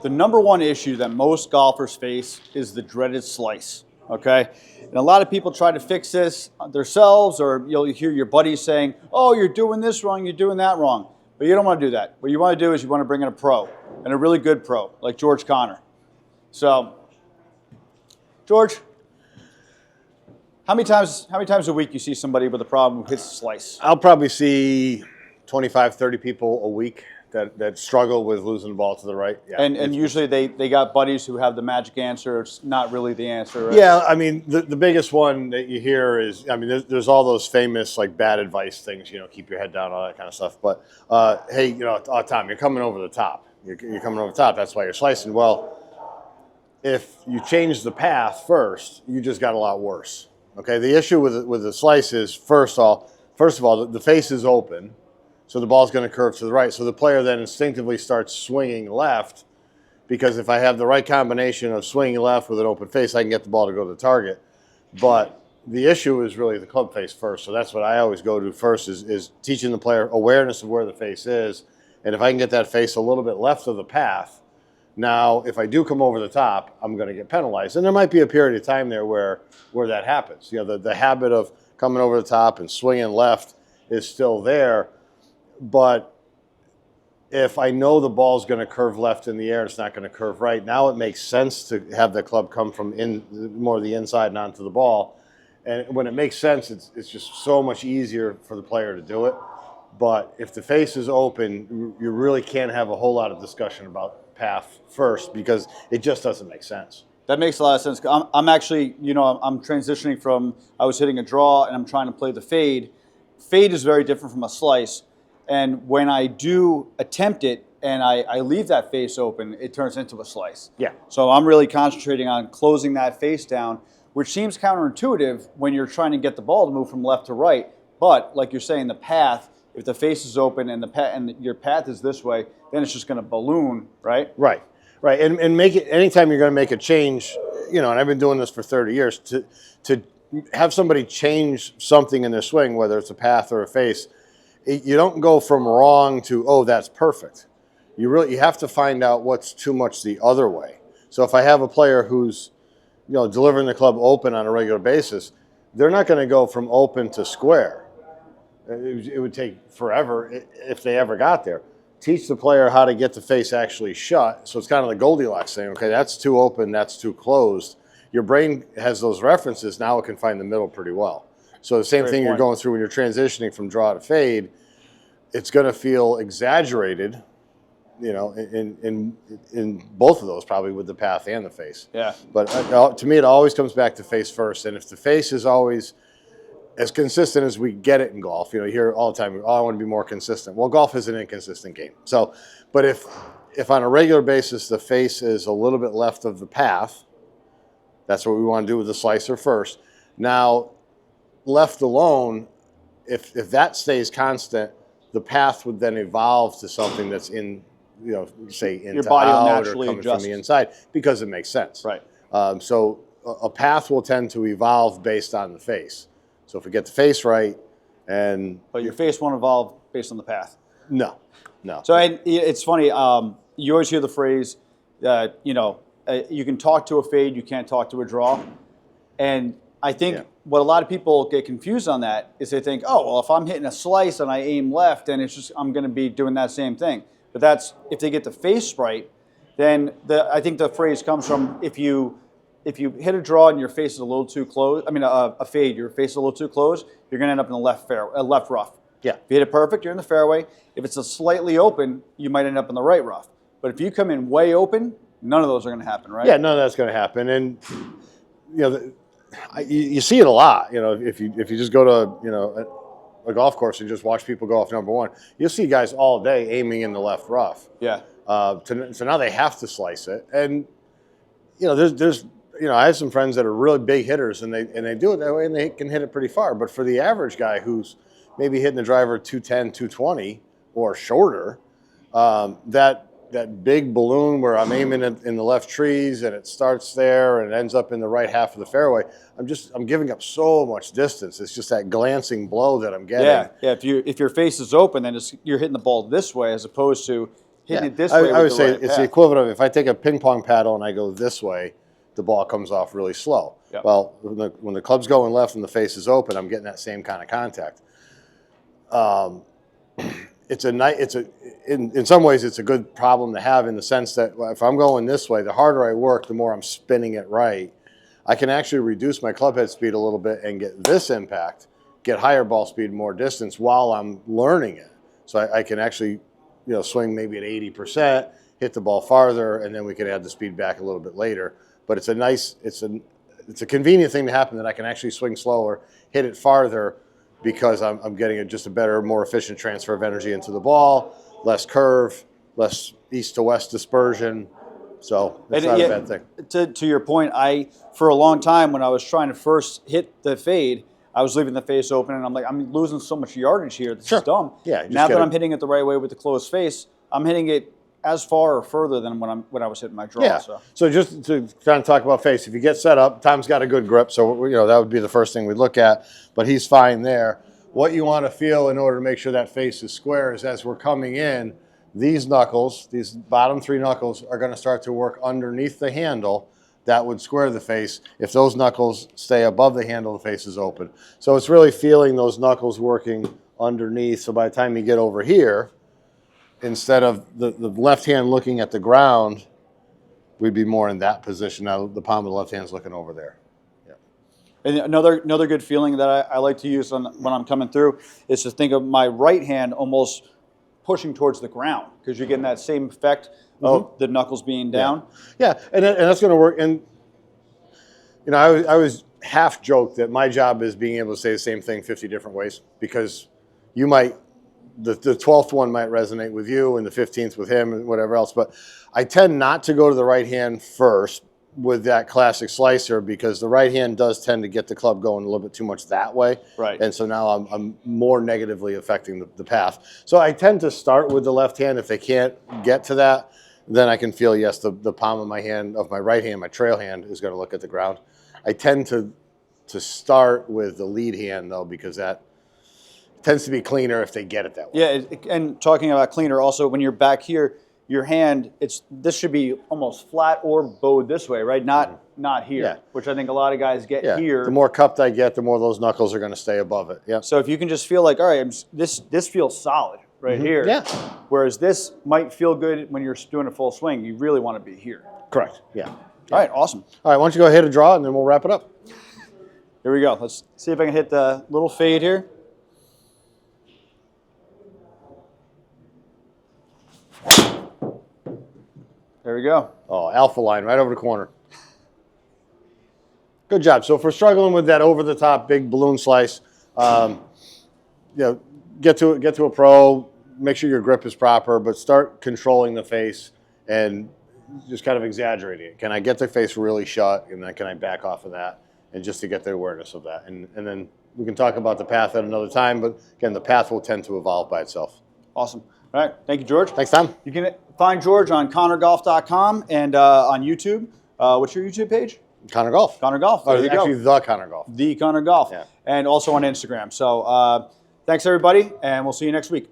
the number one issue that most golfers face is the dreaded slice, okay? And a lot of people try to fix this themselves, or you'll hear your buddies saying, oh, you're doing this wrong, you're doing that wrong. But you don't want to do that. What you want to do is you want to bring in a pro, and a really good pro, like George Connor. So, George, how many times a week you see somebody with a problem who hits a slice? I'll probably see 25, 30 people a week that struggle with losing the ball to the right. Yeah. And usually they got buddies who have the magic answer. It's not really the answer. Right? Yeah, I mean, the biggest one that you hear is, I mean, there's all those famous, like, bad advice things, you know, keep your head down, all that kind of stuff. But, hey, you know, Tom, you're coming over the top. You're coming over the top. That's why you're slicing. Well, if you change the path first, you just got a lot worse. Okay, the issue with the slice is, first of all, the face is open. So the ball's going to curve to the right. So the player then instinctively starts swinging left, because if I have the right combination of swinging left with an open face, I can get the ball to go to the target. But the issue is really the club face first. So that's what I always go to first is teaching the player awareness of where the face is. And if I can get that face a little bit left of the path, now if I do come over the top, I'm going to get penalized. And there might be a period of time there where that happens. You know, the habit of coming over the top and swinging left is still there. But if I know the ball's going to curve left in the air, it's not going to curve right. Now it makes sense to have the club come from more the inside and onto the ball. And when it makes sense, it's just so much easier for the player to do it. But if the face is open, you really can't have a whole lot of discussion about path first, because it just doesn't make sense. That makes a lot of sense. I'm actually, you know, I'm transitioning from, I was hitting a draw and I'm trying to play the fade. Fade is very different from a slice. And when I do attempt it and I leave that face open, it turns into a slice. Yeah. So I'm really concentrating on closing that face down, which seems counterintuitive when you're trying to get the ball to move from left to right. But like you're saying, the path, if the face is open and your path is this way, then it's just going to balloon, right? Right. And make it, anytime you're going to make a change, you know, and I've been doing this for 30 years, to have somebody change something in their swing, whether it's a path or a face, you don't go from wrong to, oh, that's perfect. You have to find out what's too much the other way. So if I have a player who's, you know, delivering the club open on a regular basis, they're not going to go from open to square. It would take forever if they ever got there. Teach the player how to get the face actually shut. So it's kind of the Goldilocks thing. Okay, that's too open, that's too closed. Your brain has those references. Now it can find the middle pretty well. So the same thing you're going through when you're transitioning from draw to fade, it's going to feel exaggerated, you know, in both of those, probably with the path and the face. Yeah. But to me, it always comes back to face first. And if the face is always as consistent as we get it in golf, you know, you hear all the time, oh, I want to be more consistent. Well, golf is an inconsistent game. So, but if on a regular basis the face is a little bit left of the path, that's what we want to do with the slicer first. Now, left alone, if that stays constant, the path would then evolve to something that's in, you know, say into your body will out naturally or coming adjust from the inside, because it makes sense. Right. So a path will tend to evolve based on the face. So if we get the face right, but your face won't evolve based on the path. No. So it's funny. You always hear the phrase, you know, you can talk to a fade, you can't talk to a draw, and I think what a lot of people get confused on that is they think, oh, well, if I'm hitting a slice and I aim left, then I'm going to be doing that same thing. But that's if they get the face right, then I think the phrase comes from if you hit a draw and your face is a little too close, I mean a fade, your face is a little too close, you're going to end up in the left rough. Yeah. If you hit it perfect, you're in the fairway. If it's a slightly open, you might end up in the right rough. But if you come in way open, none of those are going to happen, right? Yeah, none of that's going to happen. And you know, you see it a lot. You know, if you just go to, you know, a golf course and just watch people go off number one, you'll see guys all day aiming in the left rough. Yeah. So now they have to slice it, and you know, there's you know, I have some friends that are really big hitters, and they do it that way, and they can hit it pretty far. But for the average guy who's maybe hitting the driver 210, 220 or shorter, that big balloon where I'm aiming in the left trees and it starts there and it ends up in the right half of the fairway, I'm giving up so much distance. It's just that glancing blow that I'm getting. Yeah. If your face is open, then you're hitting the ball this way as opposed to hitting it this I way. would with the say right it's the path. equivalent of if I take a ping pong paddle and I go this way, the ball comes off really slow. Yep. Well, when the club's going left and the face is open, I'm getting that same kind of contact. In some ways it's a good problem to have in the sense that if I'm going this way, the harder I work, the more I'm spinning it right. I can actually reduce my club head speed a little bit and get this impact, get higher ball speed, more distance while I'm learning it. So I can actually, swing maybe at 80%, hit the ball farther, and then we could add the speed back a little bit later. But it's a convenient thing to happen that I can actually swing slower, hit it farther, because I'm getting just a better, more efficient transfer of energy into the ball, less curve, less east to west dispersion. So it's not a bad thing. To your point, for a long time when I was trying to first hit the fade, I was leaving the face open, and I'm like, I'm losing so much yardage here. This is dumb. Yeah. Now that I'm hitting it the right way with the closed face, I'm hitting it as far or further than when I was hitting my draw. Yeah. So just to kind of talk about face, if you get set up, Tom's got a good grip, so that would be the first thing we'd look at. But he's fine there. What you want to feel in order to make sure that face is square is as we're coming in, these knuckles, these bottom 3 knuckles, are going to start to work underneath the handle. That would square the face. If those knuckles stay above the handle, the face is open. So it's really feeling those knuckles working underneath. So by the time you get over here, instead of the left hand looking at the ground, we'd be more in that position. Now the palm of the left hand is looking over there. And another good feeling that I like to use when I'm coming through is to think of my right hand almost pushing towards the ground, because you're getting that same effect of the knuckles being down. Yeah, and that's going to work. And I was half joked that my job is being able to say the same thing 50 different ways, because you might, the 12th one might resonate with you and the 15th with him and whatever else. But I tend not to go to the right hand first with that classic slicer, because the right hand does tend to get the club going a little bit too much that way. Right. And so now I'm more negatively affecting the path. So I tend to start with the left hand. If they can't get to that, then I can feel, yes, the palm of my hand, of my right hand, my trail hand, is going to look at the ground. I tend to start with the lead hand, though, because that tends to be cleaner if they get it that way. Yeah, and talking about cleaner, also when you're back here, your hand, this should be almost flat or bowed this way, right? Not here, which I think a lot of guys get here. The more cupped I get, the more those knuckles are going to stay above it. Yeah. So if you can just feel like, all right, this feels solid right here. Yeah. Whereas this might feel good when you're doing a full swing. You really want to be here. Correct. Yeah. All right, awesome. All right, why don't you go ahead and draw, and then we'll wrap it up. Here we go. Let's see if I can hit the little fade here. There we go. Oh, alpha line right over the corner. Good job. So if we're struggling with that over-the-top big balloon slice, get to a pro, make sure your grip is proper, but start controlling the face and just kind of exaggerating it. Can I get the face really shut, and then can I back off of that, and just to get the awareness of that. And then we can talk about the path at another time, but again, the path will tend to evolve by itself. Awesome. All right. Thank you, George. Thanks, Tom. You can find George on ConnorGolf.com and on YouTube. What's your YouTube page? Connor Golf. Connor Golf. There you go. Actually, the Connor Golf. The Connor Golf. Yeah. And also on Instagram. So thanks, everybody, and we'll see you next week.